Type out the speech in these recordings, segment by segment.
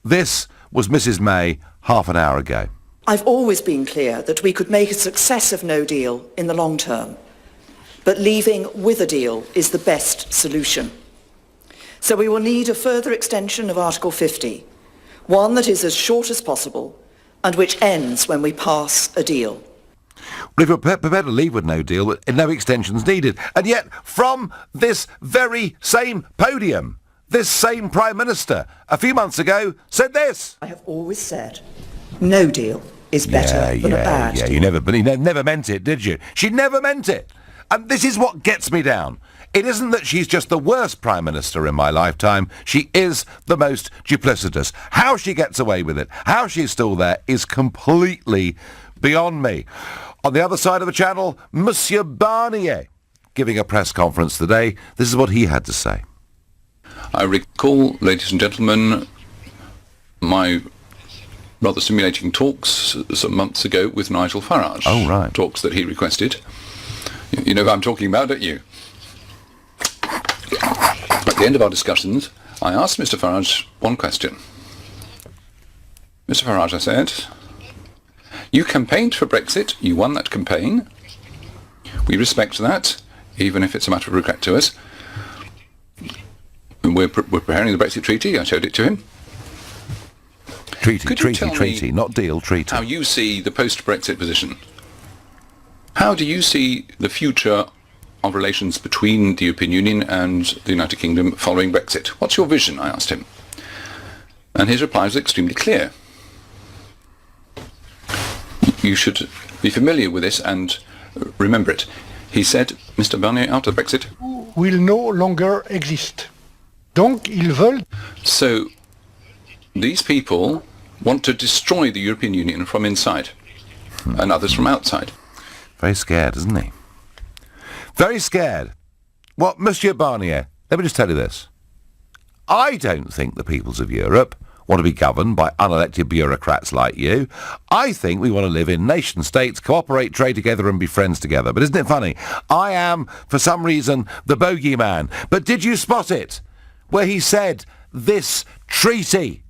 This was Mrs May half an hour ago. I've always been clear that we could make a success of no deal in the long term, but leaving with a deal is the best solution. So we will need a further extension of Article 50, one that is as short as possible and which ends when we pass a deal. Well, if we're prepared to leave with no deal, no extensions needed. And yet, from this very same podium, this same Prime Minister, a few months ago, said this. I have always said, no deal is better than a bad deal. You never meant it, did you? She never meant it. And this is what gets me down. It isn't that she's just the worst Prime Minister in my lifetime. She is the most duplicitous. How she gets away with it, how she's still there, is completely beyond me. On the other side of the channel, Monsieur Barnier, giving a press conference today. This is what he had to say. I recall, ladies and gentlemen, my rather stimulating talks some months ago with Nigel Farage. Oh, right. Talks that he requested. You know who I'm talking about, don't you? At the end of our discussions, I asked Mr. Farage one question. Mr. Farage, I said, you campaigned for Brexit, you won that campaign. We respect that, even if it's a matter of regret to us. We're preparing the Brexit treaty, I showed it to him. Treaty, not deal, treaty. How you see the post-Brexit position? How do you see the future of relations between the European Union and the United Kingdom following Brexit? What's your vision? I asked him. And his reply was extremely clear. You should be familiar with this and remember it. He said, Mr. Barnier, after Brexit will no longer exist. Donc, ils veulent... So, these people want to destroy the European Union from inside, and others from outside. Very scared, isn't he? Very scared. Well, Monsieur Barnier, let me just tell you this. I don't think the peoples of Europe want to be governed by unelected bureaucrats like you. I think we want to live in nation-states, cooperate, trade together and be friends together. But isn't it funny? I am, for some reason, the bogeyman. But did you spot it? Where he said, this treaty.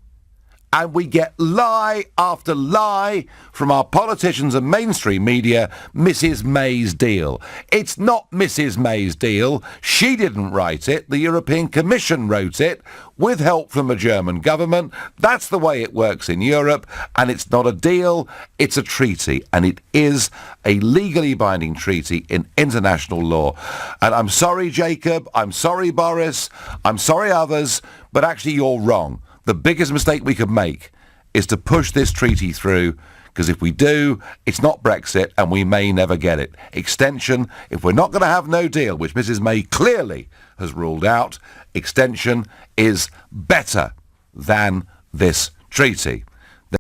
And we get lie after lie from our politicians and mainstream media, Mrs May's deal. It's not Mrs May's deal. She didn't write it. The European Commission wrote it with help from the German government. That's the way it works in Europe. And it's not a deal. It's a treaty. And it is a legally binding treaty in international law. And I'm sorry, Jacob. I'm sorry, Boris. I'm sorry, others. But actually, you're wrong. The biggest mistake we could make is to push this treaty through, because if we do, it's not Brexit and we may never get it. Extension, if we're not going to have no deal, which Mrs May clearly has ruled out, extension is better than this treaty.